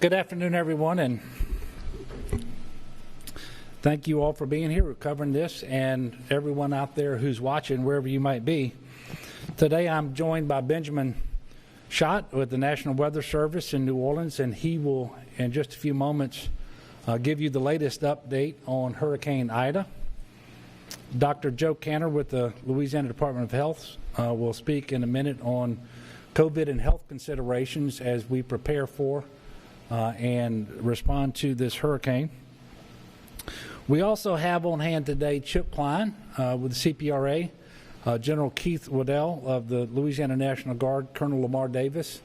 Good afternoon, everyone, and thank you all for being here. We're covering this, and everyone out there who's watching, wherever you might be. Today I'm joined by Benjamin Schott with the National Weather Service in New Orleans, and he will, in just a few moments, give you the latest update on Hurricane Ida. Dr. Joe Cantor with the Louisiana Department of Health will speak in a minute on COVID and health considerations as we prepare for and respond to this hurricane. We also have on hand today Chip Klein with the CPRA, General Keith Waddell of the Louisiana National Guard, Colonel Lamar Davis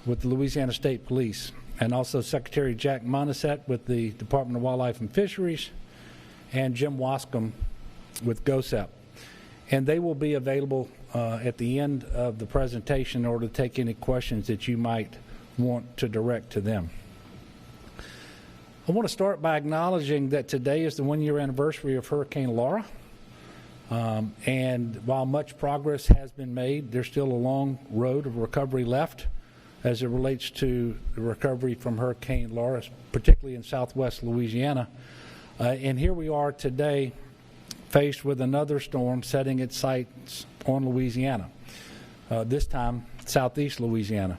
with the Louisiana State Police, and also Secretary Jack Monisset with the Department of Wildlife and Fisheries, and Jim Wascom with GOSEP. And they will be available at the end of the presentation in order to take any questions that you might want to direct to them. I want to start by acknowledging that today is the one-year anniversary of Hurricane Laura. And while much progress has been made, there's still a long road of recovery left as it relates to the recovery from Hurricane Laura, particularly in southwest Louisiana. And here we are today faced with another storm setting its sights on Louisiana, this time southeast Louisiana.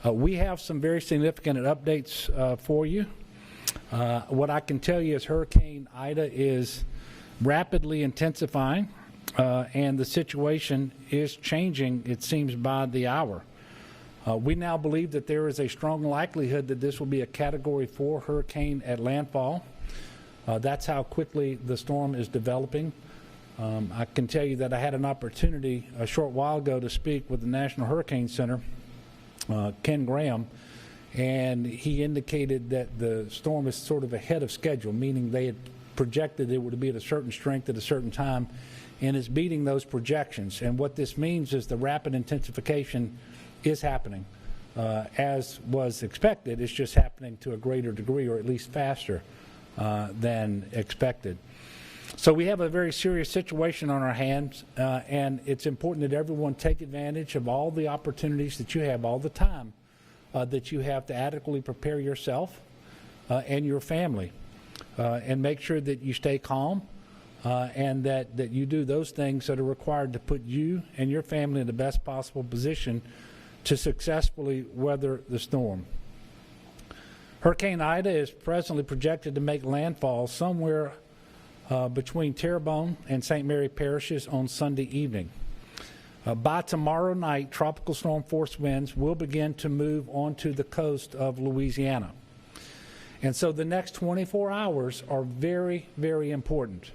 We have some very significant updates for you. What I can tell you is Hurricane Ida is rapidly intensifying, and the situation is changing, it seems, by the hour. We now believe that there is a strong likelihood that this will be a Category 4 hurricane at landfall. That's how quickly the storm is developing. I can tell you that I had an opportunity a short while ago to speak with the National Hurricane Center, Ken Graham, and he indicated that the storm is sort of ahead of schedule, meaning they had projected it would be at a certain strength at a certain time, and is beating those projections. And what this means is the rapid intensification is happening as was expected. It's just happening to a greater degree, or at least faster than expected. So we have a very serious situation on our hands, and it's important that everyone take advantage of all the opportunities that you have, all the time that you have to adequately prepare yourself and your family, and make sure that you stay calm and that you do those things that are required to put you and your family in the best possible position to successfully weather the storm. Hurricane Ida is presently projected to make landfall somewhere between Terrebonne and St. Mary parishes on Sunday evening. By tomorrow night, tropical storm force winds will begin to move onto the coast of Louisiana. And so the next 24 hours are very, very important.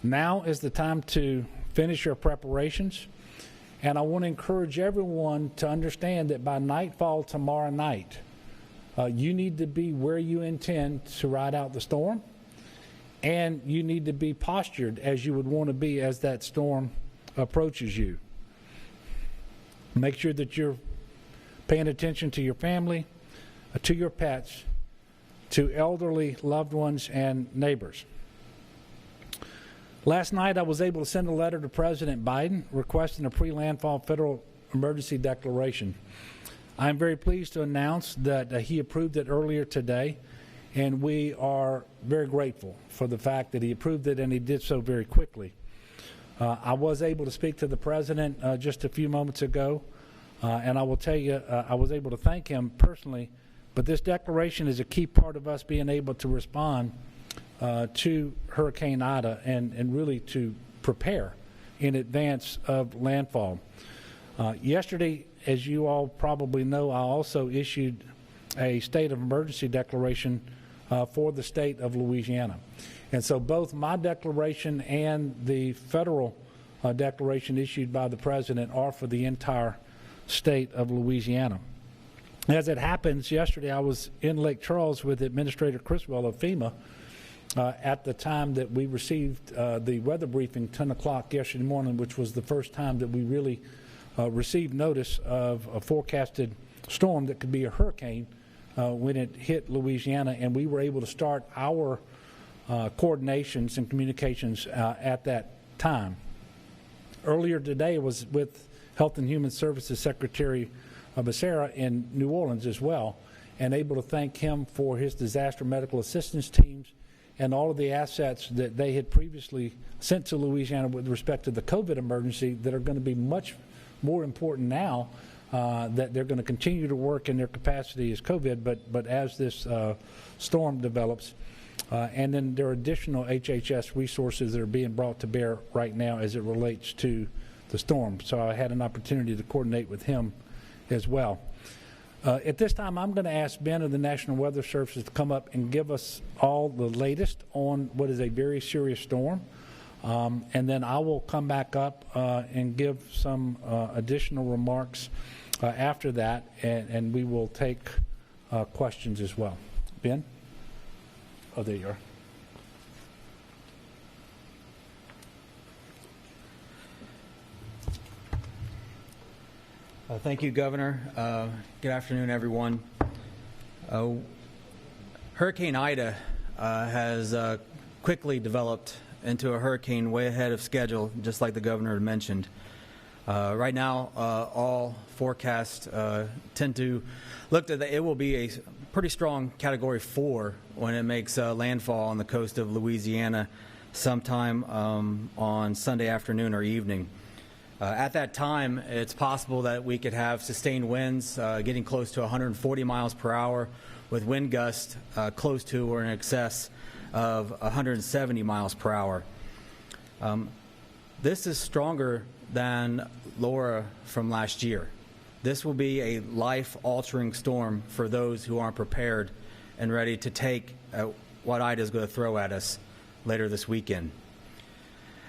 Now is the time to finish your preparations, and I want to encourage everyone to understand that by nightfall tomorrow night, you need to be where you intend to ride out the storm, and you need to be postured as you would want to be as that storm approaches you. Make sure that you're paying attention to your family, to your pets, to elderly loved ones and neighbors. Last night I was able to send a letter to President Biden requesting a pre-landfall federal emergency declaration. I'm very pleased to announce that he approved it earlier today, and we are very grateful for the fact that he approved it, and he did so very quickly. I was able to speak to the President just a few moments ago, and I will tell you I was able to thank him personally, but this declaration is a key part of us being able to respond to Hurricane Ida and really to prepare in advance of landfall. Yesterday, as you all probably know, I also issued a state of emergency declaration for the state of Louisiana. And so both my declaration and the federal declaration issued by the President are for the entire state of Louisiana. As it happens, yesterday I was in Lake Charles with Administrator Criswell of FEMA at the time that we received the weather briefing, 10 o'clock yesterday morning, which was the first time that we really received notice of a forecasted storm that could be a hurricane when it hit Louisiana, and we were able to start our coordinations and communications at that time. Earlier today I was with Health and Human Services Secretary Becerra in New Orleans as well, and able to thank him for his disaster medical assistance teams and all of the assets that they had previously sent to Louisiana with respect to the COVID emergency that are going to be much more important now, that they're going to continue to work in their capacity as COVID, but as this storm develops. And then there are additional HHS resources that are being brought to bear right now as it relates to the storm. So I had an opportunity to coordinate with him as well. At this time, I'm going to ask Ben of the National Weather Service to come up and give us all the latest on what is a very serious storm. And then I will come back up and give some additional remarks after that, and we will take questions as well. Ben? Oh, there you are. Thank you, Governor. Good afternoon, everyone. Hurricane Ida has quickly developed into a hurricane way ahead of schedule, just like the Governor had mentioned. Right now, all forecasts tend to look that it will be a pretty strong Category 4 when it makes landfall on the coast of Louisiana sometime on Sunday afternoon or evening. At that time, it's possible that we could have sustained winds getting close to 140 miles per hour with wind gusts close to or in excess of 170 miles per hour. This is stronger than Laura from last year. This will be a life-altering storm for those who aren't prepared and ready to take what Ida is going to throw at us later this weekend.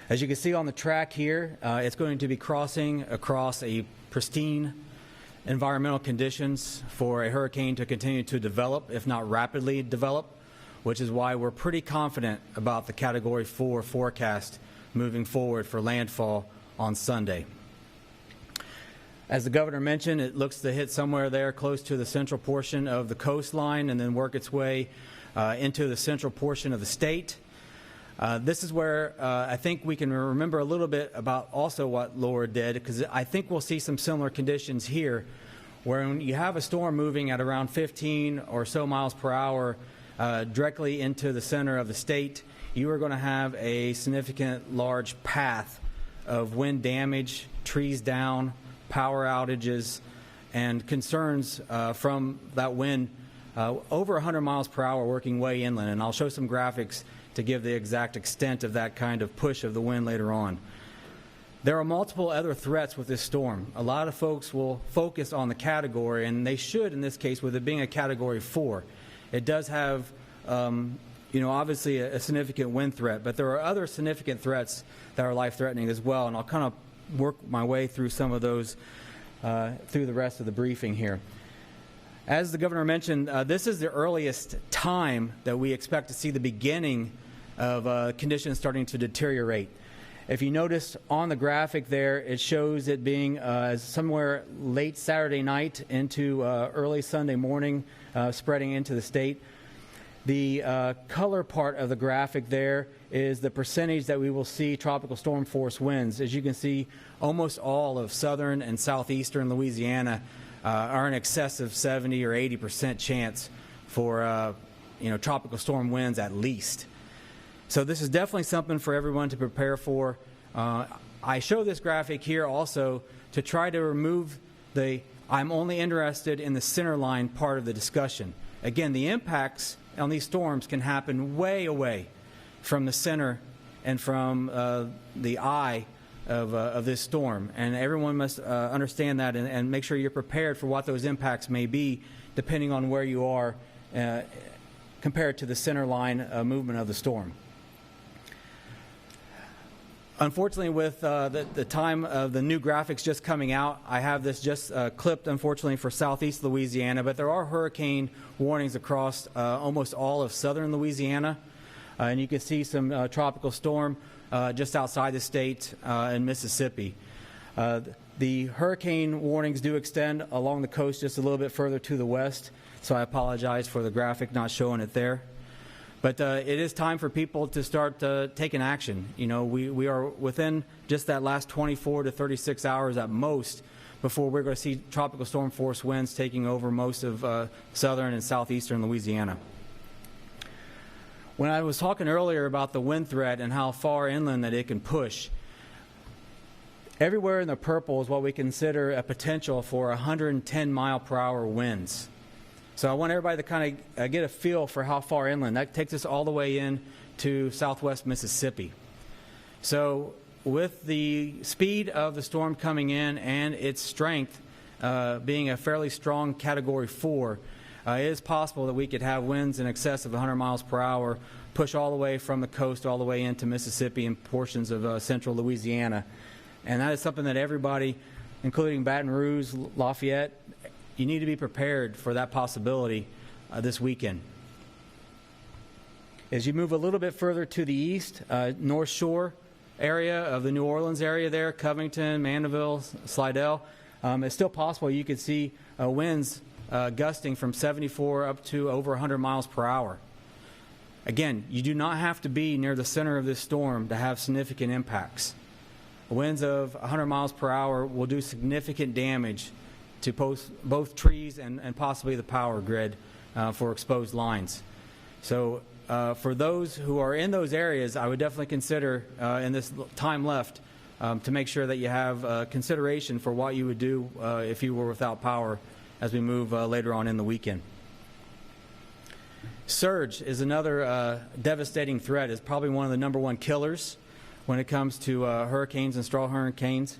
As you can see on the track here, it's going to be crossing across a pristine environmental conditions for a hurricane to continue to develop, if not rapidly develop, which is why we're pretty confident about the Category 4 forecast moving forward for landfall on Sunday. As the Governor mentioned, it looks to hit somewhere there close to the central portion of the coastline and then work its way into the central portion of the state. This is where I think we can remember a little bit about also what Laura did, because I think we'll see some similar conditions here, where when you have a storm moving at around 15 or so miles per hour directly into the center of the state, you are going to have a significant large path of wind damage, trees down, power outages, and concerns from that wind over 100 miles per hour working way inland. And I'll show some graphics to give the exact extent of that kind of push of the wind later on. There are multiple other threats with this storm. A lot of folks will focus on the category, and they should in this case, with it being a Category 4. It does have, obviously a significant wind threat, but there are other significant threats that are life-threatening as well, and I'll kind of work my way through some of those through the rest of the briefing here. As the Governor mentioned, this is the earliest time that we expect to see the beginning of conditions starting to deteriorate. If you notice on the graphic there, it shows it being somewhere late Saturday night into early Sunday morning, spreading into the state. The color part of the graphic there is the percentage that we will see tropical storm force winds. As you can see, almost all of southern and southeastern Louisiana are in excess of 70 or 80% chance for tropical storm winds at least. So this is definitely something for everyone to prepare for. I show this graphic here also to try to remove the I'm only interested in the center line part of the discussion. Again, the impacts on these storms can happen way away from the center and from the eye of this storm. And everyone must understand that and make sure you're prepared for what those impacts may be depending on where you are compared to the center line movement of the storm. Unfortunately, with the time of the new graphics just coming out, I have this just clipped, unfortunately, for southeast Louisiana, but there are hurricane warnings across almost all of southern Louisiana. And you can see some tropical storm just outside the state in Mississippi. The hurricane warnings do extend along the coast just a little bit further to the west, so I apologize for the graphic not showing it there. But it is time for people to start taking action. We are within just that last 24 to 36 hours at most before we're going to see tropical storm force winds taking over most of southern and southeastern Louisiana. When I was talking earlier about the wind threat and how far inland that it can push, everywhere in the purple is what we consider a potential for 110-mile-per-hour winds. So I want everybody to kind of get a feel for how far inland. That takes us all the way in to southwest Mississippi. So with the speed of the storm coming in and its strength being a fairly strong Category 4, it is possible that we could have winds in excess of 100 miles per hour push all the way from the coast all the way into Mississippi and portions of central Louisiana. And that is something that everybody, including Baton Rouge, Lafayette, you need to be prepared for that possibility this weekend. As you move a little bit further to the east, North Shore area of the New Orleans area there, Covington, Mandeville, Slidell, it's still possible you could see winds gusting from 74 up to over 100 miles per hour. Again, you do not have to be near the center of this storm to have significant impacts. Winds of 100 miles per hour will do significant damage to both trees and possibly the power grid for exposed lines. So for those who are in those areas, I would definitely consider in this time left to make sure that you have consideration for what you would do if you were without power as we move later on in the weekend. Surge is another devastating threat. It's probably one of the #1 killers when it comes to hurricanes and straw hurricanes.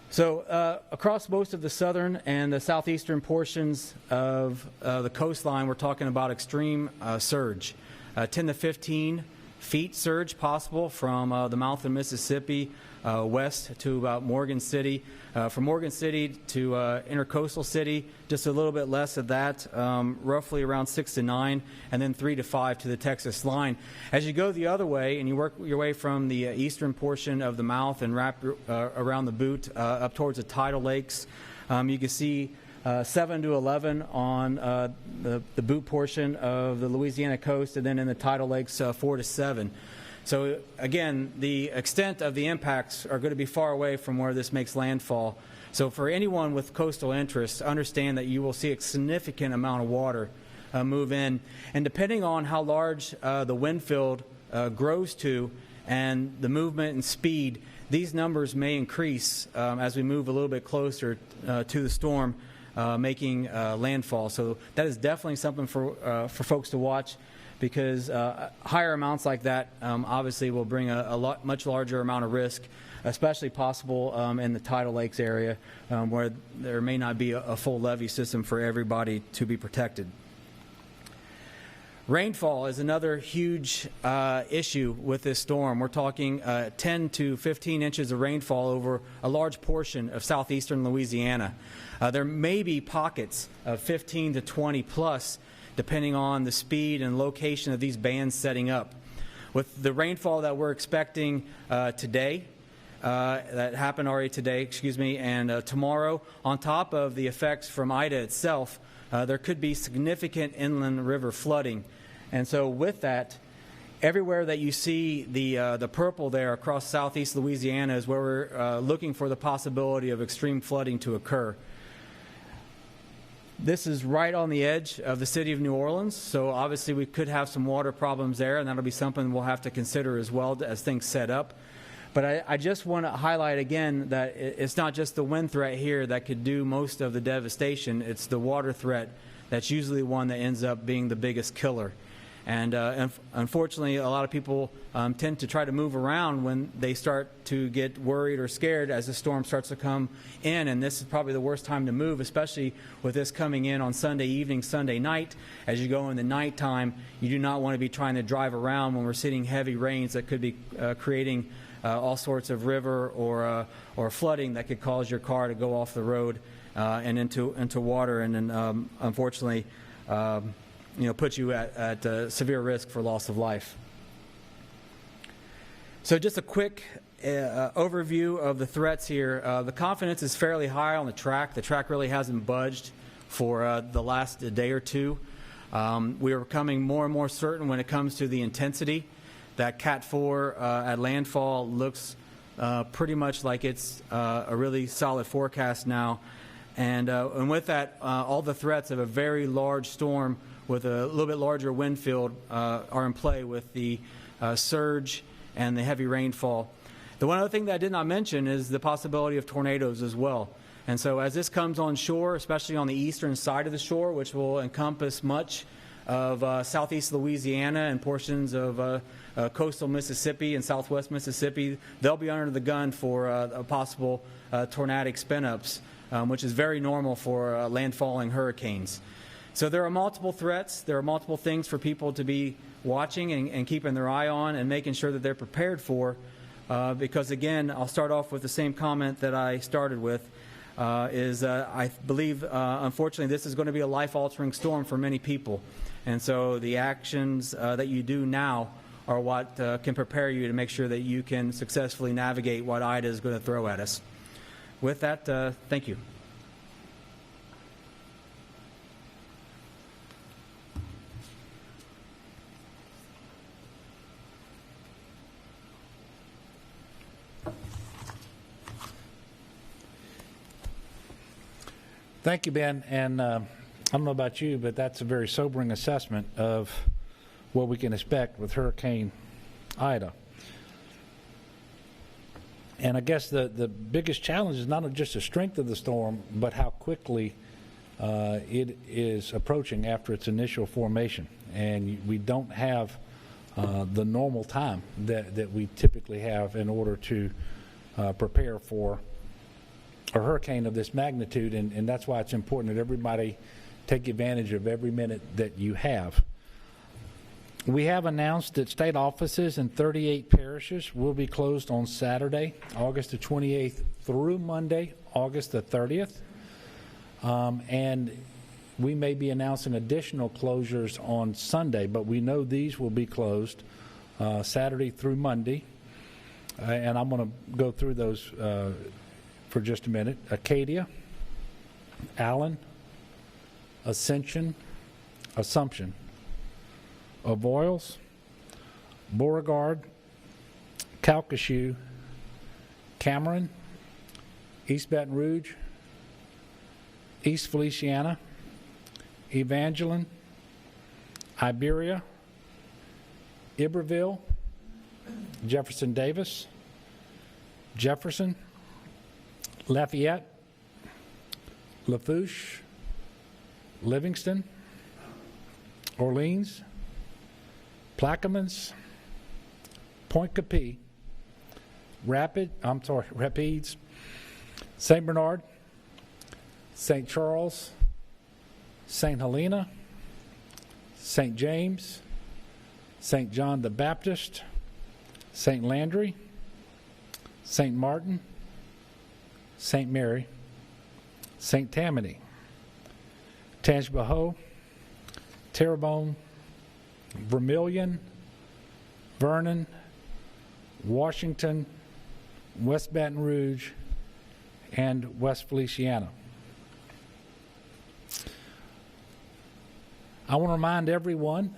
So across most of the southern and the southeastern portions of the coastline, we're talking about extreme surge. 10 to 15 feet surge possible from the mouth of Mississippi west to about Morgan City. From Morgan City to Intercoastal City, just a little bit less of that, roughly around 6 to 9, and then 3 to 5 to the Texas line. As you go the other way and you work your way from the eastern portion of the mouth and wrap around the boot up towards the tidal lakes, you can see 7 to 11 on the boot portion of the Louisiana coast, and then in the tidal lakes 4 to 7. So again, the extent of the impacts are going to be far away from where this makes landfall. So for anyone with coastal interests, understand that you will see a significant amount of water move in. And depending on how large the wind field grows to and the movement and speed, these numbers may increase as we move a little bit closer to the storm making landfall. So that is definitely something for folks to watch, because higher amounts like that obviously will bring a much larger amount of risk, especially possible in the tidal lakes area where there may not be a full levee system for everybody to be protected. Rainfall is another huge issue with this storm. We're talking 10 to 15 inches of rainfall over a large portion of southeastern Louisiana. There may be pockets of 15 to 20 plus, depending on the speed and location of these bands setting up. With the rainfall that we're expecting today, that happened already today, and tomorrow, on top of the effects from Ida itself, there could be significant inland river flooding. And so with that, everywhere that you see the purple there across southeast Louisiana is where we're looking for the possibility of extreme flooding to occur. This is right on the edge of the city of New Orleans, so obviously we could have some water problems there, and that'll be something we'll have to consider as well as things set up. But I just want to highlight again that it's not just the wind threat here that could do most of the devastation. It's the water threat that's usually one that ends up being the biggest killer. And unfortunately, a lot of people tend to try to move around when they start to get worried or scared as the storm starts to come in. And this is probably the worst time to move, especially with this coming in on Sunday evening, Sunday night. As you go in the nighttime, you do not want to be trying to drive around when we're seeing heavy rains that could be creating all sorts of river or flooding that could cause your car to go off the road and into water, and then unfortunately put you at severe risk for loss of life. So just a quick overview of the threats here. The confidence is fairly high on the track. The track really hasn't budged for the last day or two. We are becoming more and more certain when it comes to the intensity that Cat 4 at landfall looks pretty much like it's a really solid forecast now. And with that, all the threats of a very large storm with a little bit larger wind field are in play with the surge and the heavy rainfall. The one other thing that I did not mention is the possibility of tornadoes as well. And so as this comes on shore, especially on the eastern side of the shore, which will encompass much of southeast Louisiana and portions of coastal Mississippi and southwest Mississippi, they'll be under the gun for a possible tornadic spin-ups, which is very normal for landfalling hurricanes. So there are multiple threats. There are multiple things for people to be watching and keeping their eye on and making sure that they're prepared for. Because, again, I'll start off with the same comment that I started with. I believe, unfortunately, this is going to be a life-altering storm for many people. And so the actions that you do now are what can prepare you to make sure that you can successfully navigate what Ida is going to throw at us. With that, thank you. Thank you, Ben. And I don't know about you, but that's a very sobering assessment of what we can expect with Hurricane Ida. And I guess the biggest challenge is not just the strength of the storm, but how quickly it is approaching after its initial formation. And we don't have the normal time that we typically have in order to prepare for a hurricane of this magnitude, and that's why it's important that everybody take advantage of every minute that you have. We have announced that state offices in 38 parishes will be closed on Saturday, August the 28th through Monday, August the 30th. And we may be announcing additional closures on Sunday, but we know these will be closed Saturday through Monday. And I'm going to go through those for just a minute. Acadia, Allen, Ascension, Assumption, Avoyelles, Beauregard, Calcasieu, Cameron, East Baton Rouge, East Feliciana, Evangeline, Iberia, Iberville, Jefferson Davis, Jefferson, Lafayette, Lafourche, Livingston, Orleans, Plaquemines, Point Capee, Rapides, St. Bernard, St. Charles, St. Helena, St. James, St. John the Baptist, St. Landry, St. Martin, St. Mary, St. Tammany, Tangipahoa, Terrebonne, Vermilion, Vernon, Washington, West Baton Rouge, and West Feliciana. I want to remind everyone,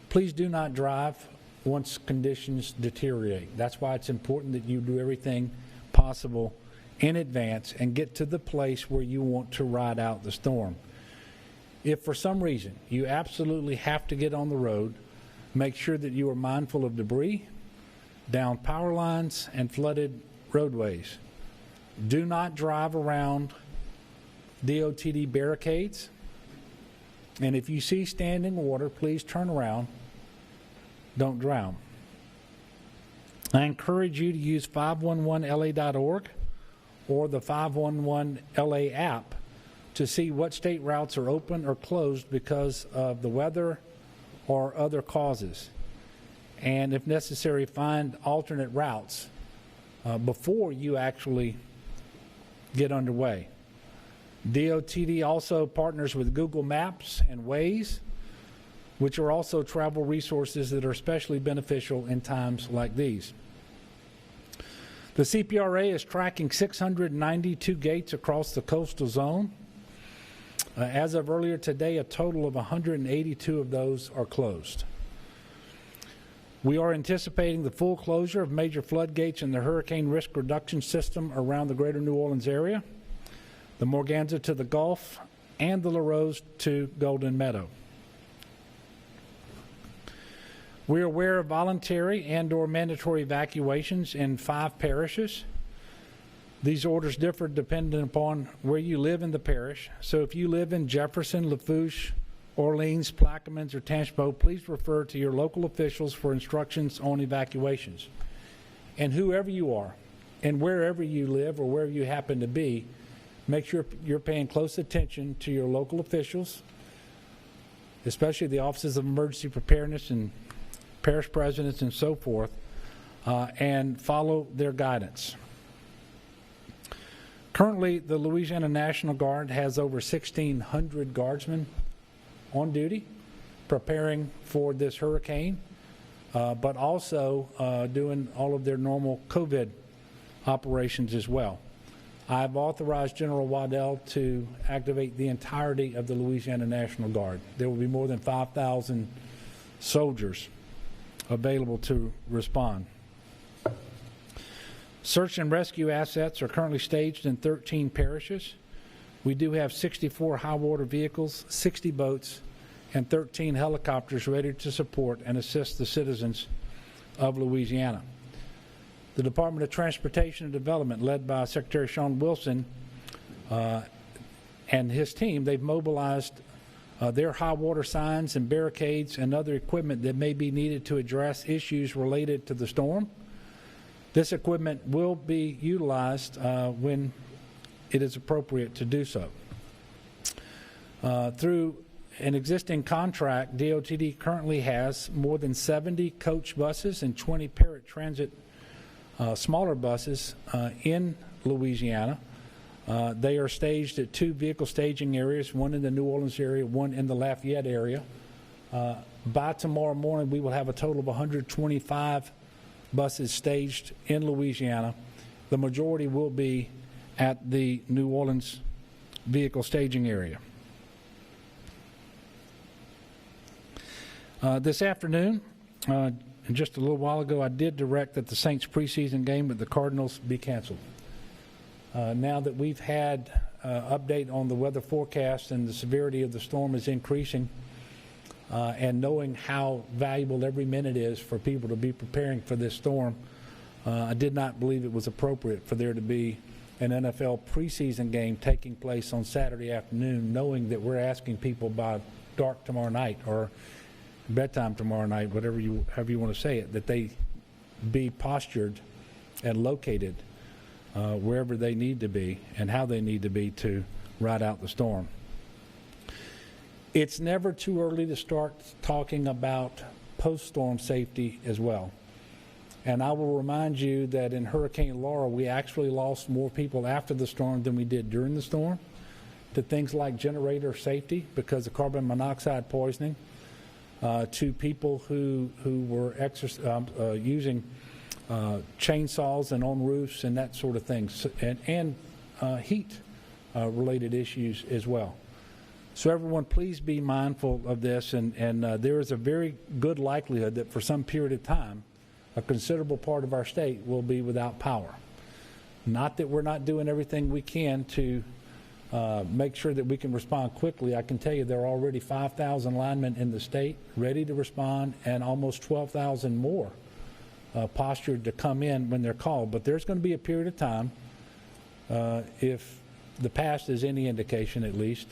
please do not drive once conditions deteriorate. That's why it's important that you do everything possible in advance and get to the place where you want to ride out the storm. If for some reason you absolutely have to get on the road, make sure that you are mindful of debris, downed power lines, and flooded roadways. Do not drive around DOTD barricades. And if you see standing water, please turn around. Don't drown. I encourage you to use 511la.org or the 511LA app to see what state routes are open or closed because of the weather or other causes. And if necessary, find alternate routes before you actually get underway. DOTD also partners with Google Maps and Waze, which are also travel resources that are especially beneficial in times like these. The CPRA is tracking 692 gates across the coastal zone. As of earlier today, a total of 182 of those are closed. We are anticipating the full closure of major floodgates in the hurricane risk reduction system around the greater New Orleans area, the Morganza to the Gulf, and the LaRose to Golden Meadow. We are aware of voluntary and/or mandatory evacuations in 5 parishes. These orders differ depending upon where you live in the parish. So if you live in Jefferson, Lafourche, Orleans, Plaquemines, or Tangipahoa, please refer to your local officials for instructions on evacuations. And whoever you are, and wherever you live or wherever you happen to be, make sure you're paying close attention to your local officials, especially the offices of emergency preparedness and parish presidents and so forth, and follow their guidance. Currently, the Louisiana National Guard has over 1,600 guardsmen on duty preparing for this hurricane, but also doing all of their normal COVID operations as well. I've authorized General Waddell to activate the entirety of the Louisiana National Guard. There will be more than 5,000 soldiers available to respond. Search and rescue assets are currently staged in 13 parishes. We do have 64 high-water vehicles, 60 boats, and 13 helicopters ready to support and assist the citizens of Louisiana. The Department of Transportation and Development, led by Secretary Sean Wilson and his team, they've mobilized their high-water signs and barricades and other equipment that may be needed to address issues related to the storm. This equipment will be utilized when it is appropriate to do so. Through an existing contract, DOTD currently has more than 70 coach buses and 20 paratransit smaller buses in Louisiana. They are staged at 2 vehicle staging areas, one in the New Orleans area, one in the Lafayette area. By tomorrow morning, we will have a total of 125 buses staged in Louisiana. The majority will be at the New Orleans vehicle staging area. This afternoon, just a little while ago, I did direct that the Saints preseason game with the Cardinals be canceled. Now that we've had update on the weather forecast and the severity of the storm is increasing, and knowing how valuable every minute is for people to be preparing for this storm, I did not believe it was appropriate for there to be an NFL preseason game taking place on Saturday afternoon, knowing that we're asking people by dark tomorrow night or bedtime tomorrow night, however you want to say it, that they be postured and located wherever they need to be and how they need to be to ride out the storm. It's never too early to start talking about post-storm safety as well. And I will remind you that in Hurricane Laura, we actually lost more people after the storm than we did during the storm to things like generator safety because of carbon monoxide poisoning, to people who were using chainsaws and on roofs and that sort of thing, and heat related issues as well. So everyone, please be mindful of this, and there is a very good likelihood that for some period of time, a considerable part of our state will be without power. Not that we're not doing everything we can to make sure that we can respond quickly. I can tell you there are already 5,000 linemen in the state ready to respond and almost 12,000 more postured to come in when they're called. But there's going to be a period of time, if the past is any indication at least,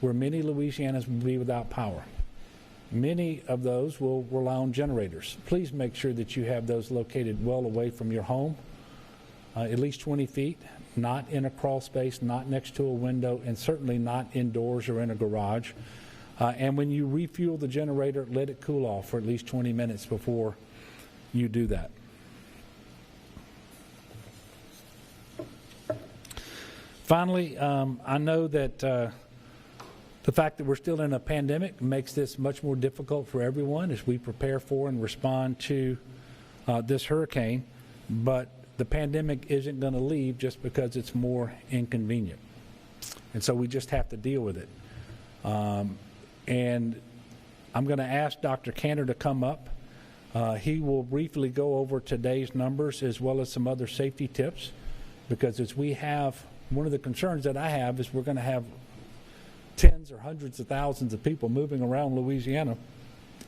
where many Louisianans will be without power. Many of those will rely on generators. Please make sure that you have those located well away from your home, at least 20 feet, not in a crawl space, not next to a window, and certainly not indoors or in a garage. And when you refuel the generator, let it cool off for at least 20 minutes before you do that. Finally, I know that the fact that we're still in a pandemic makes this much more difficult for everyone as we prepare for and respond to this hurricane, but the pandemic isn't going to leave just because it's more inconvenient. And so we just have to deal with it. And I'm going to ask Dr. Cantor to come up He will briefly go over today's numbers as well as some other safety tips, because as we have, one of the concerns that I have is we're going to have tens or hundreds of thousands of people moving around Louisiana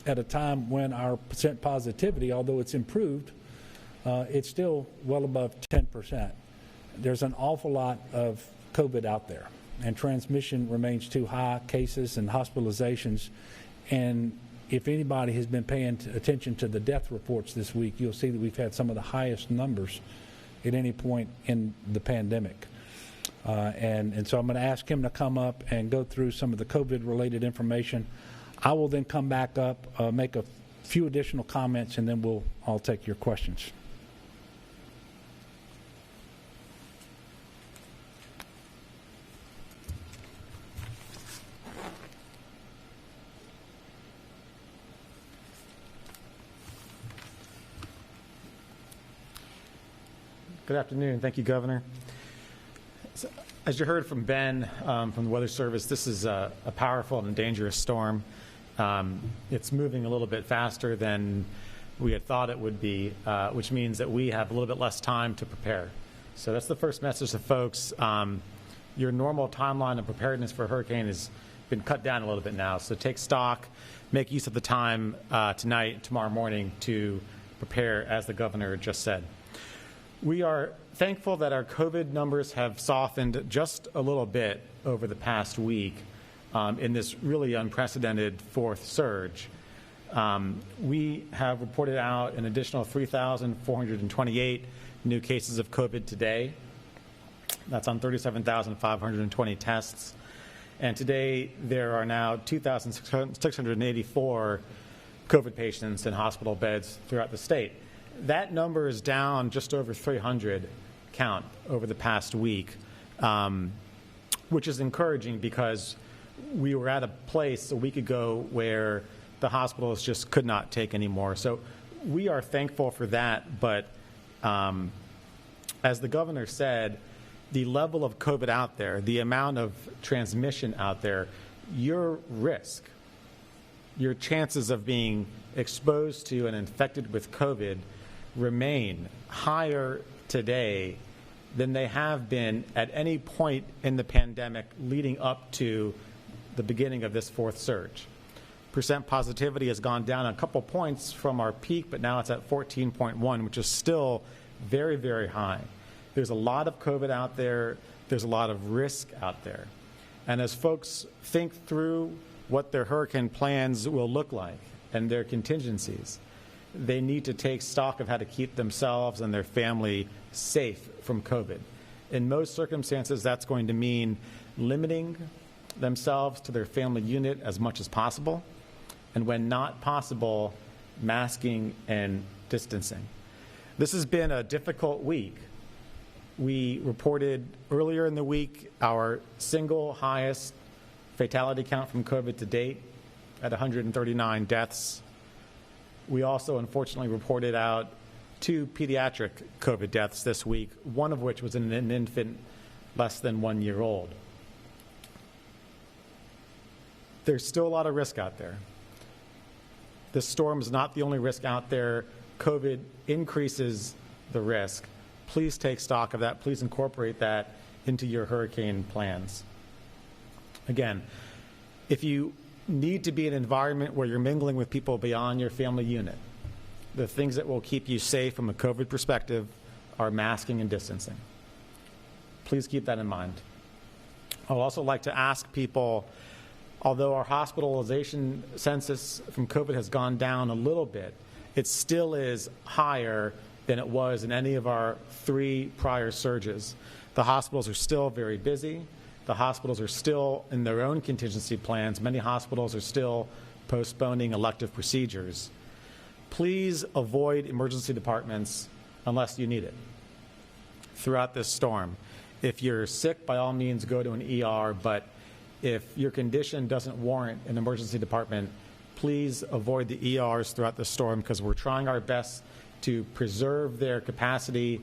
at a time when our percent positivity, although it's improved, it's still well above 10%. There's an awful lot of COVID out there, and transmission remains too high, cases and hospitalizations. And if anybody has been paying attention to the death reports this week, you'll see that we've had some of the highest numbers at any point in the pandemic. And so I'm going to ask him to come up and go through some of the COVID-related information. I will then come back up, make a few additional comments, and then I'll take your questions. Good afternoon. Thank you, Governor. So, as you heard from Ben from the Weather Service, this is a powerful and dangerous storm. It's moving a little bit faster than we had thought it would be, which means that we have a little bit less time to prepare. So that's the first message to folks. Your normal timeline of preparedness for a hurricane has been cut down a little bit now. So take stock, make use of the time tonight, tomorrow morning to prepare, as the Governor just said. We are thankful that our COVID numbers have softened just a little bit over the past week in this really unprecedented fourth surge. We have reported out an additional 3,428 new cases of COVID today. That's on 37,520 tests. And today there are now 2,684 COVID patients in hospital beds throughout the state. That number is down just over 300 count over the past week, which is encouraging because we were at a place a week ago where the hospitals just could not take anymore. So we are thankful for that, but as the Governor said, the level of COVID out there, the amount of transmission out there, your risk, your chances of being exposed to and infected with COVID remain higher today than they have been at any point in the pandemic leading up to the beginning of this fourth surge. Percent positivity has gone down a couple points from our peak, but now it's at 14.1, which is still very, very high. There's a lot of COVID out there. There's a lot of risk out there. And as folks think through what their hurricane plans will look like and their contingencies, they need to take stock of how to keep themselves and their family safe from COVID. In most circumstances, that's going to mean limiting themselves to their family unit as much as possible, and when not possible, masking and distancing. This has been a difficult week. We reported earlier in the week our single highest fatality count from COVID to date at 139 deaths. We also, unfortunately, reported out 2 pediatric COVID deaths this week, one of which was in an infant less than 1 year old. There's still a lot of risk out there. This storm is not the only risk out there. COVID increases the risk. Please take stock of that. Please incorporate that into your hurricane plans. Again, if you need to be in an environment where you're mingling with people beyond your family unit, the things that will keep you safe from a COVID perspective are masking and distancing. Please keep that in mind. I would also like to ask people, although our hospitalization census from COVID has gone down a little bit, it still is higher than it was in any of our 3 prior surges. The hospitals are still very busy. The hospitals are still in their own contingency plans. Many hospitals are still postponing elective procedures. Please avoid emergency departments unless you need it throughout this storm. If you're sick, by all means, go to an ER, but if your condition doesn't warrant an emergency department, please avoid the ERs throughout the storm, because we're trying our best to preserve their capacity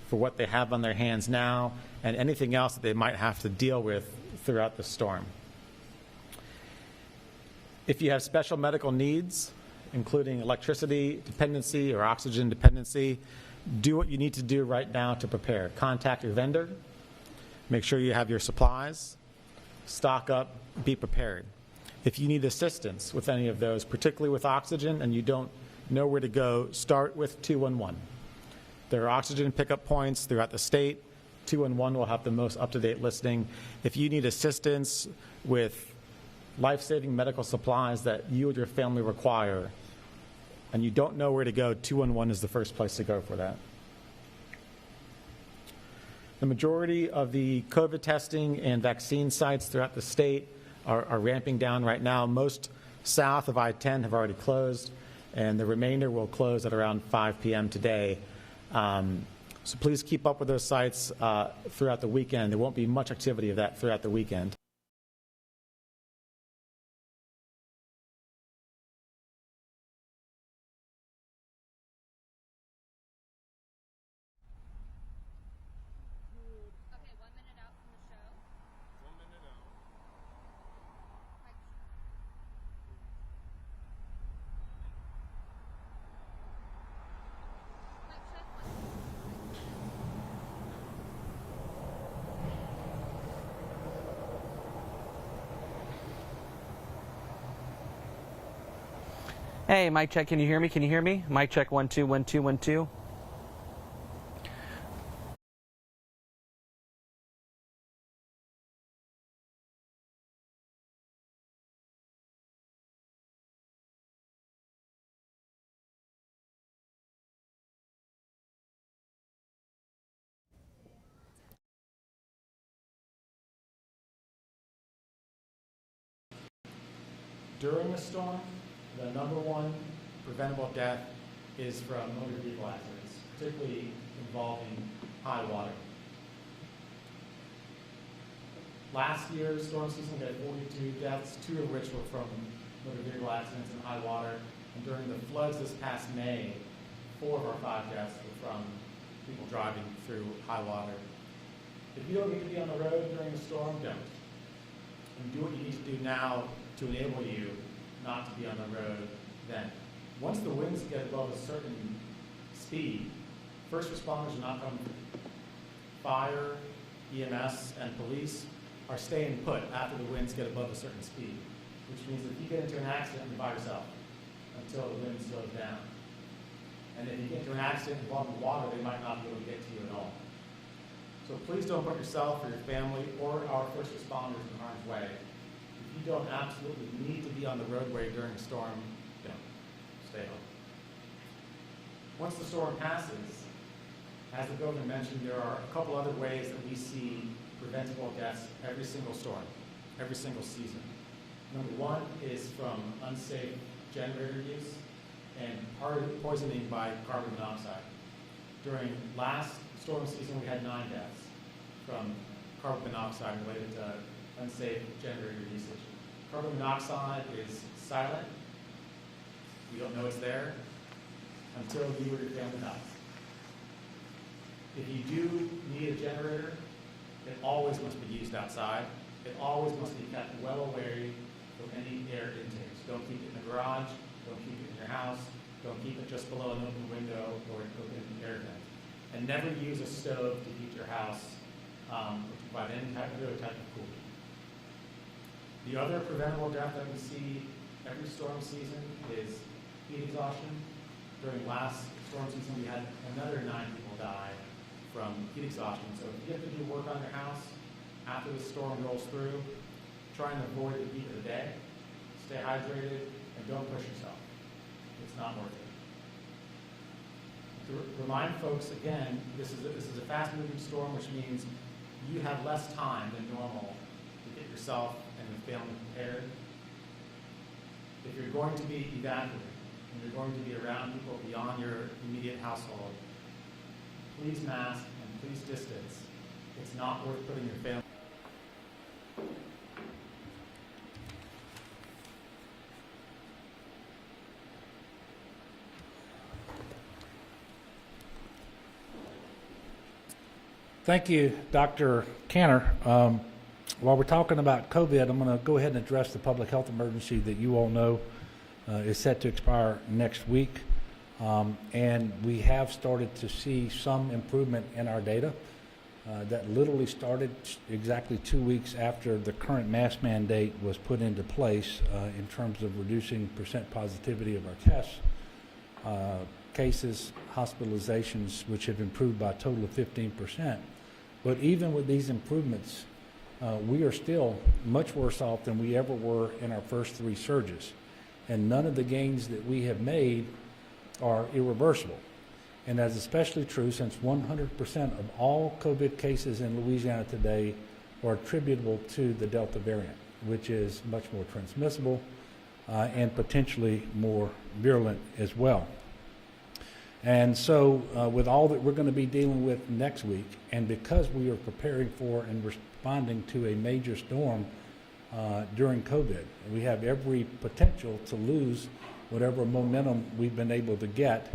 for what they have on their hands now and anything else that they might have to deal with throughout the storm. If you have special medical needs, including electricity dependency or oxygen dependency, do what you need to do right now to prepare. Contact your vendor, make sure you have your supplies, stock up, be prepared. If you need assistance with any of those, particularly with oxygen, and you don't know where to go, start with 211. There are oxygen pickup points throughout the state. 211 will have the most up-to-date listing. If you need assistance with life-saving medical supplies that you and your family require, and you don't know where to go, 211 is the first place to go for that. The majority of the COVID testing and vaccine sites throughout the state are ramping down right now. Most south of I-10 have already closed, and the remainder will close at around 5 p.m. today. So please keep up with those sites throughout the weekend. There won't be much activity of that throughout the weekend. Okay, 1 minute out from the show. 1 minute out. Mic check. Hey, mic check. Can you hear me? Can you hear me? Mic check. 1 2 1 2 1 2. During a storm, the number one preventable death is from motor vehicle accidents, particularly involving high water. Last year's storm season, we had 42 deaths, 2 of which were from motor vehicle accidents and high water. And during the floods this past May, 4 of our 5 deaths were from people driving through high water. If you don't need to be on the road during a storm, don't. And do what you need to do now to enable you not to be on the road then. Once the winds get above a certain speed, first responders are not coming. Fire, EMS, and police are staying put after the winds get above a certain speed, which means if you get into an accident, you're by yourself until the wind slows down. And if you get into an accident involving water, they might not be able to get to you at all. So please don't put yourself or your family or our first responders in harm's way. If you don't absolutely need to be on the roadway during a storm, don't. Stay home. Once the storm passes, as the governor mentioned, there are a couple other ways that we see preventable deaths every single storm, every single season. Number one is from unsafe generator use and poisoning by carbon monoxide. During last storm season, we had 9 deaths from carbon monoxide related to unsafe generator usage. Carbon monoxide is silent. We don't know it's there until you or your family dies. If you do need a generator, it always must be used outside. It always must be kept well away from any air intakes. Don't keep it in the garage. Don't keep it in your house. Don't keep it just below an open window or an open air vent. And never use a stove to heat your house or to provide any other type of cooling. The other preventable death that we see every storm season is heat exhaustion. During last storm season, we had another 9 people die from heat exhaustion. So if you have to do work on your house after the storm rolls through, try and avoid the heat of the day. Stay hydrated and don't push yourself. It's not worth it. To remind folks again, this is a fast-moving storm, which means you have less time than normal to get yourself and the family prepared. If you're going to be evacuated and you're going to be around people beyond your immediate household, please mask and please distance. It's not worth putting your family. Thank you, Dr. Cantor. While we're talking about COVID, I'm going to go ahead and address the public health emergency that you all know is set to expire next week. And we have started to see some improvement in our data. That literally started exactly 2 weeks after the current mask mandate was put into place in terms of reducing percent positivity of our tests, cases, hospitalizations, which have improved by a total of 15%. But even with these improvements, we are still much worse off than we ever were in our first 3 surges. And none of the gains that we have made are irreversible. And that's especially true since 100% of all COVID cases in Louisiana today are attributable to the Delta variant, which is much more transmissible and potentially more virulent as well. And so with all that we're going to be dealing with next week, and because we are preparing for and responding to a major storm during COVID, we have every potential to lose whatever momentum we've been able to get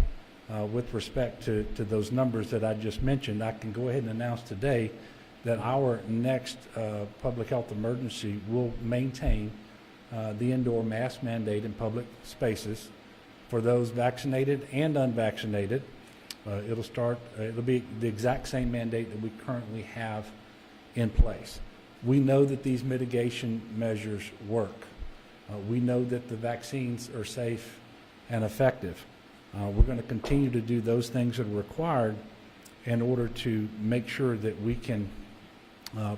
with respect to those numbers that I just mentioned. I can go ahead and announce today that our next public health emergency will maintain the indoor mask mandate in public spaces for those vaccinated and unvaccinated. It'll be the exact same mandate that we currently have in place. We know that these mitigation measures work. We know that the vaccines are safe and effective. We're going to continue to do those things that are required in order to make sure that we can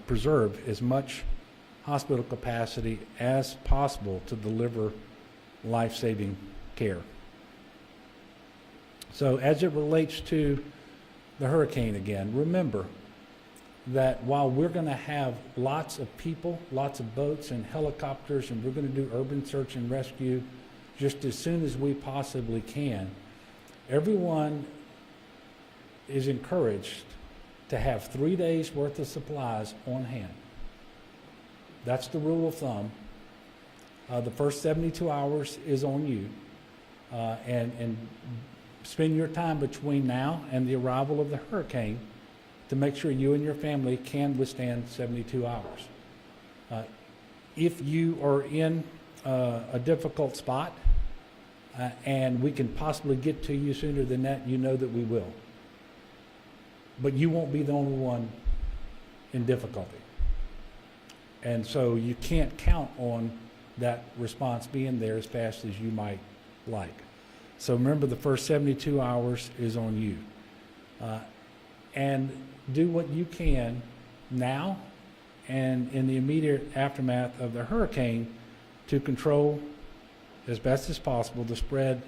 preserve as much hospital capacity as possible to deliver life-saving care. So as it relates to the hurricane again, remember that while we're going to have lots of people, lots of boats and helicopters, and we're going to do urban search and rescue just as soon as we possibly can, everyone is encouraged to have 3 days worth of supplies on hand. That's the rule of thumb. The first 72 hours is on you, and spend your time between now and the arrival of the hurricane to make sure you and your family can withstand 72 hours. If you are in a difficult spot and we can possibly get to you sooner than that, you know that we will. But you won't be the only one in difficulty. And so you can't count on that response being there as fast as you might like. So remember, the first 72 hours is on you. And do what you can now and in the immediate aftermath of the hurricane to control as best as possible the spread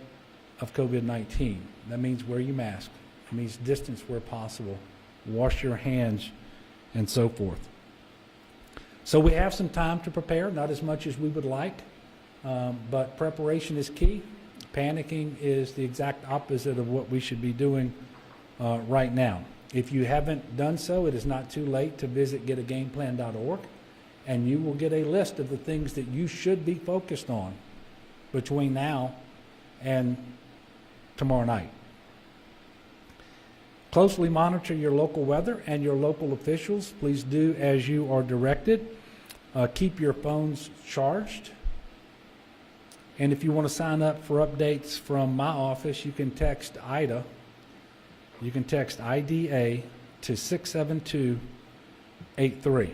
of COVID-19. That means wear your mask. It means distance where possible, wash your hands, and so forth. So we have some time to prepare, not as much as we would like, but preparation is key. Panicking is the exact opposite of what we should be doing right now. If you haven't done so, it is not too late to visit getagameplan.org, and you will get a list of the things that you should be focused on between now and tomorrow night. Closely monitor your local weather and your local officials. Please do as you are directed. Keep your phones charged. And if you want to sign up for updates from my office, you can text IDA. You can text IDA to 67283.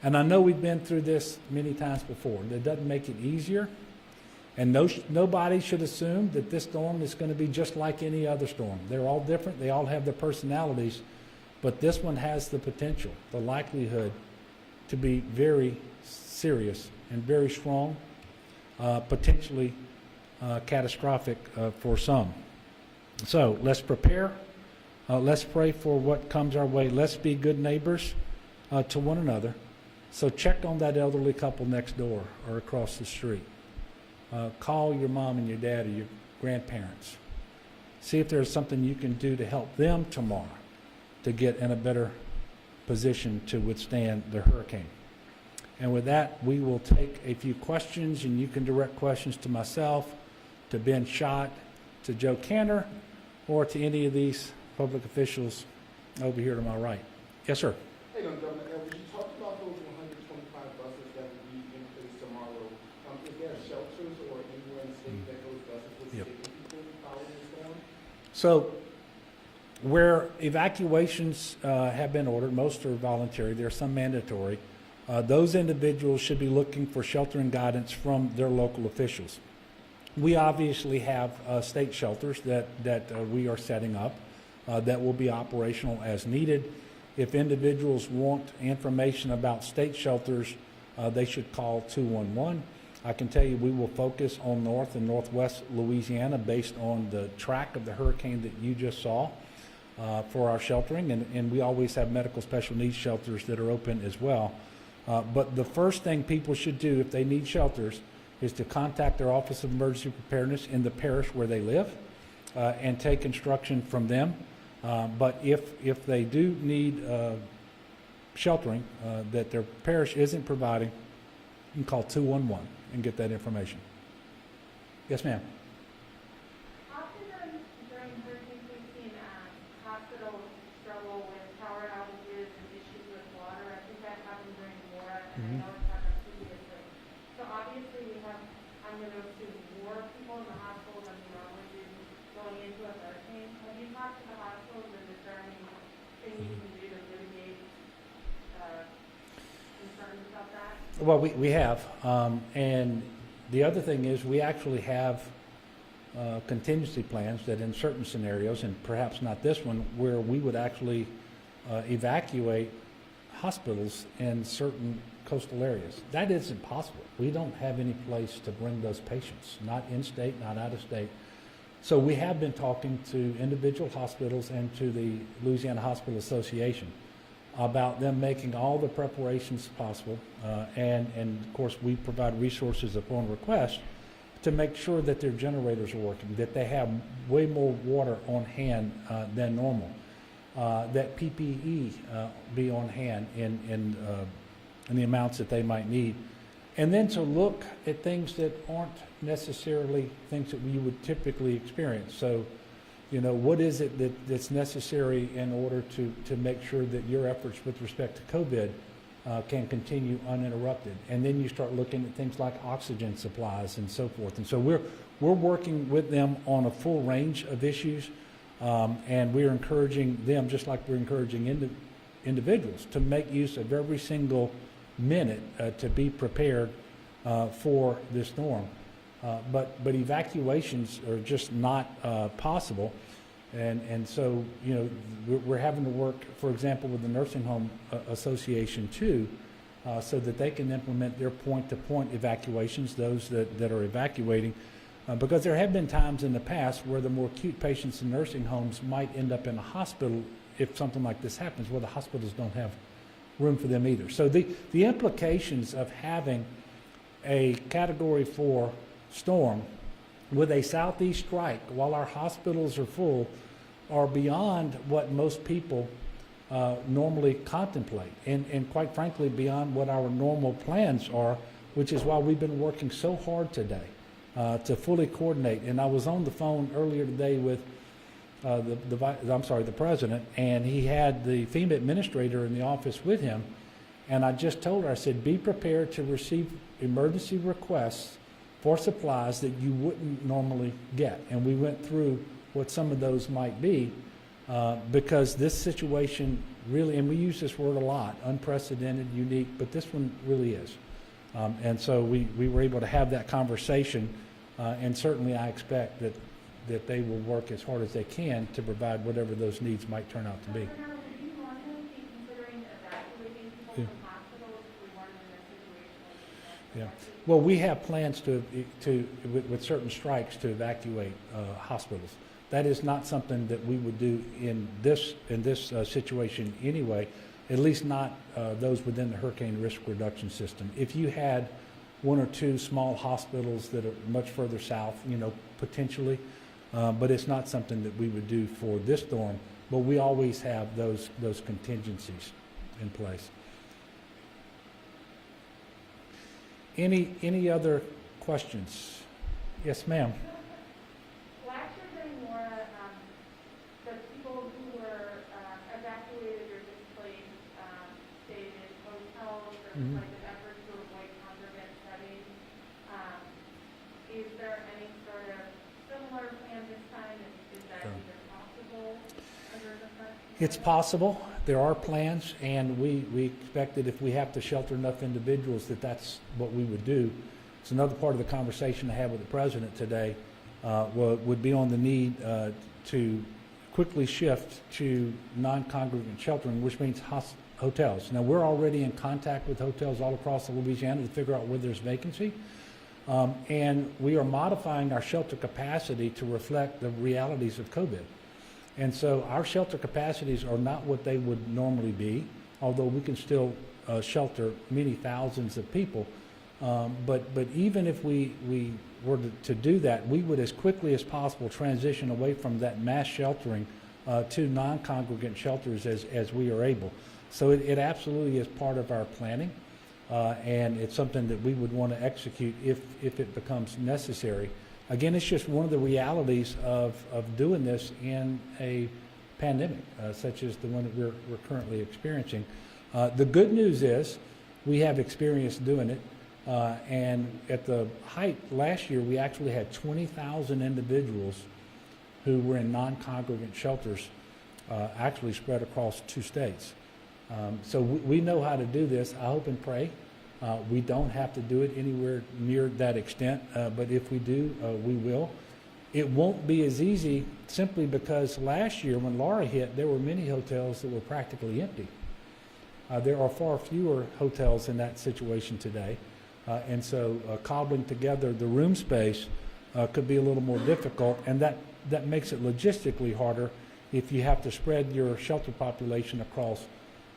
And I know we've been through this many times before. That doesn't make it easier. And nobody should assume that this storm is going to be just like any other storm. They're all different. They all have their personalities. But this one has the potential, the likelihood to be very serious and very strong, potentially catastrophic for some. So let's prepare. Let's pray for what comes our way. Let's be good neighbors to one another. So check on that elderly couple next door or across the street. Call your mom and your dad or your grandparents. See if there's something you can do to help them tomorrow to get in a better position to withstand the hurricane. And with that, we will take a few questions, and you can direct questions to myself, to Ben Schott, to Joe Cantor, or to any of these public officials over here to my right. Yes, sir. Hey, Governor Edwards, you talked about those 125 buses that will be in place tomorrow. Is there shelters or anywhere So where evacuations have been ordered, most are voluntary, there are some mandatory. Those individuals should be looking for sheltering guidance from their local officials. We obviously have state shelters that we are setting up that will be operational as needed. If individuals want information about state shelters, they should call 211. I can tell you we will focus on North and Northwest Louisiana based on the track of the hurricane that you just saw for our sheltering, and we always have medical special needs shelters that are open as well. But the first thing people should do if they need shelters is to contact their Office of Emergency Preparedness in the parish where they live and take instruction from them. But if they do need sheltering that their parish isn't providing, you can call 211 and get that information. Yes, ma'am. Often during hurricanes, we've seen hospitals struggle with power outages and issues with water. I think that happened during Laura, and I know it's happened previously. So obviously we have, I'm going to assume, more people in the hospital than we normally do going into a hurricane. Have you talked to the hospitals, and is there anything you can do to mitigate concerns about that? Well, we have, and the other thing is we actually have contingency plans that in certain scenarios, and perhaps not this one, where we would actually evacuate hospitals in certain coastal areas. That isn't possible. We don't have any place to bring those patients, not in-state, not out-of-state. So we have been talking to individual hospitals and to the Louisiana Hospital Association about them making all the preparations possible, and of course we provide resources upon request to make sure that their generators are working, that they have way more water on hand than normal, that PPE be on hand in the amounts that they might need, and then to look at things that aren't necessarily things that we would typically experience. So, you know, what is it that's necessary in order to make sure that your efforts with respect to COVID can continue uninterrupted? And then you start looking at things like oxygen supplies and so forth. And so we're working with them on a full range of issues, and we're encouraging them, just like we're encouraging individuals, to make use of every single minute to be prepared for this storm. But evacuations are just not possible. And so, you know, we're having to work, for example, with the Nursing Home Association too, so that they can implement their point-to-point evacuations, those that are evacuating, because there have been times in the past where the more acute patients in nursing homes might end up in a hospital if something like this happens, where the hospitals don't have room for them either. So the implications of having a Category 4 storm with a southeast strike while our hospitals are full are beyond what most people normally contemplate, and quite frankly beyond what our normal plans are, which is why we've been working so hard today to fully coordinate. And I was on the phone earlier today with the president, and he had the FEMA administrator in the office with him, and I just told her, I said, be prepared to receive emergency requests for supplies that you wouldn't normally get. And we went through what some of those might be, because this situation really, and we use this word a lot, unprecedented, unique, but this one really is. And so we were able to have that conversation, and certainly I expect that they will work as hard as they can to provide whatever those needs might turn out to be. Would you normally be considering evacuating people from hospitals if we weren't in a situation like this? Yeah. Well, we have plans with certain strikes to evacuate hospitals. That is not something that we would do in this situation anyway, at least not those within the hurricane risk reduction system. If you had one or two small hospitals that are much further south, you know, potentially, but it's not something that we would do for this storm. But we always have those contingencies in place. Any other questions? Yes, ma'am. Last year during Laura, the people who were evacuated or displaced stayed in hotels or like an effort to avoid congregate settings. Is there any sort of similar plan this time? Is that either It's possible. There are plans, and we expect that if we have to shelter enough individuals, that's what we would do. It's another part of the conversation I had with the president today would be on the need to quickly shift to non-congregant sheltering, which means hotels. Now, we're already in contact with hotels all across Louisiana to figure out where there's vacancy, and we are modifying our shelter capacity to reflect the realities of COVID. And so our shelter capacities are not what they would normally be, although we can still shelter many thousands of people. But even if we were to do that, we would as quickly as possible transition away from that mass sheltering to non-congregant shelters as we are able. So it absolutely is part of our planning, and it's something that we would want to execute if it becomes necessary. Again, it's just one of the realities of doing this in a pandemic, such as the one that we're currently experiencing. The good news is we have experience doing it, and at the height last year, we actually had 20,000 individuals who were in non-congregant shelters, actually spread across 2 states. So we know how to do this. I hope and pray we don't have to do it anywhere near that extent, but if we do, we will. It won't be as easy simply because last year when Laura hit, there were many hotels that were practically empty. There are far fewer hotels in that situation today, and so cobbling together the room space could be a little more difficult, and that makes it logistically harder if you have to spread your shelter population across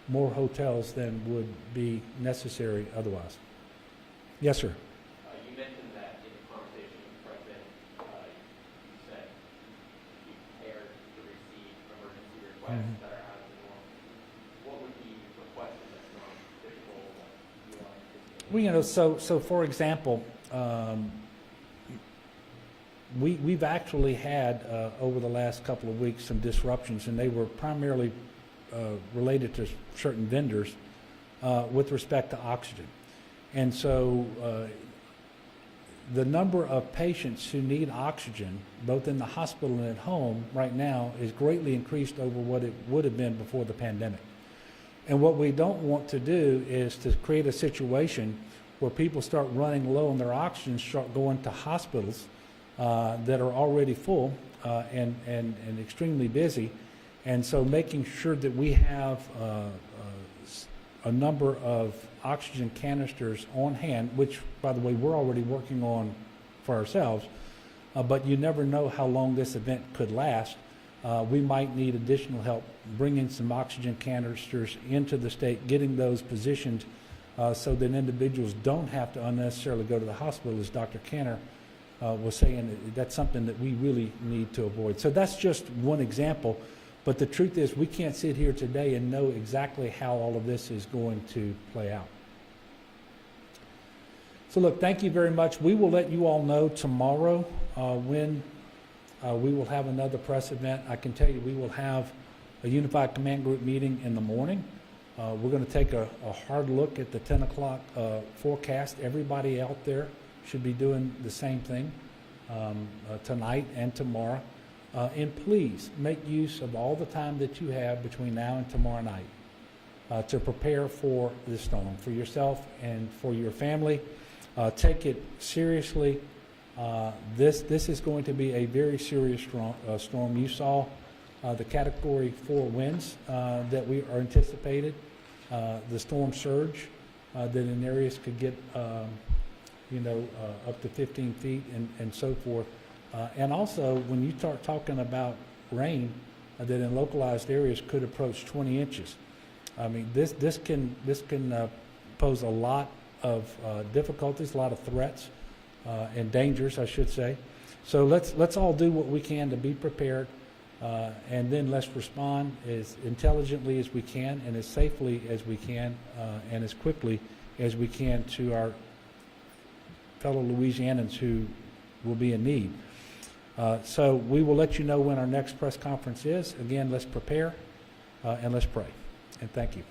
more hotels than would be necessary otherwise. Yes, sir. You mentioned that in the conversation with the President, you said you prepared to receive emergency requests that are out of the norm. What would be requested that's non-typical that you are anticipating? Well, so for example, we've actually had over the last couple of weeks some disruptions, and they were primarily related to certain vendors with respect to oxygen. And so the number of patients who need oxygen, both in the hospital and at home right now, is greatly increased over what it would have been before the pandemic. And what we don't want to do is to create a situation where people start running low on their oxygen, start going to hospitals that are already full and extremely busy. And so making sure that we have a number of oxygen canisters on hand, which, by the way, we're already working on for ourselves, but you never know how long this event could last. We might need additional help bringing some oxygen canisters into the state, getting those positioned so that individuals don't have to unnecessarily go to the hospital, as Dr. Canner was saying. That's something that we really need to avoid. So that's just one example. But the truth is, we can't sit here today and know exactly how all of this is going to play out. So look, thank you very much. We will let you all know tomorrow when we will have another press event. I can tell you we will have a Unified Command Group meeting in the morning. We're going to take a hard look at the 10 o'clock forecast. Everybody out there should be doing the same thing tonight and tomorrow. And please make use of all the time that you have between now and tomorrow night to prepare for this storm, for yourself and for your family. Take it seriously. This is going to be a very serious storm. You saw the Category 4 winds that we are anticipated, the storm surge that in areas could get up to 15 feet and so forth. And also, when you start talking about rain that in localized areas could approach 20 inches, I mean, this can pose a lot of difficulties, a lot of threats and dangers, I should say. So let's all do what we can to be prepared, and then let's respond as intelligently as we can and as safely as we can and as quickly as we can to our fellow Louisianans who will be in need. So we will let you know when our next press conference is. Again, let's prepare and let's pray. And thank you.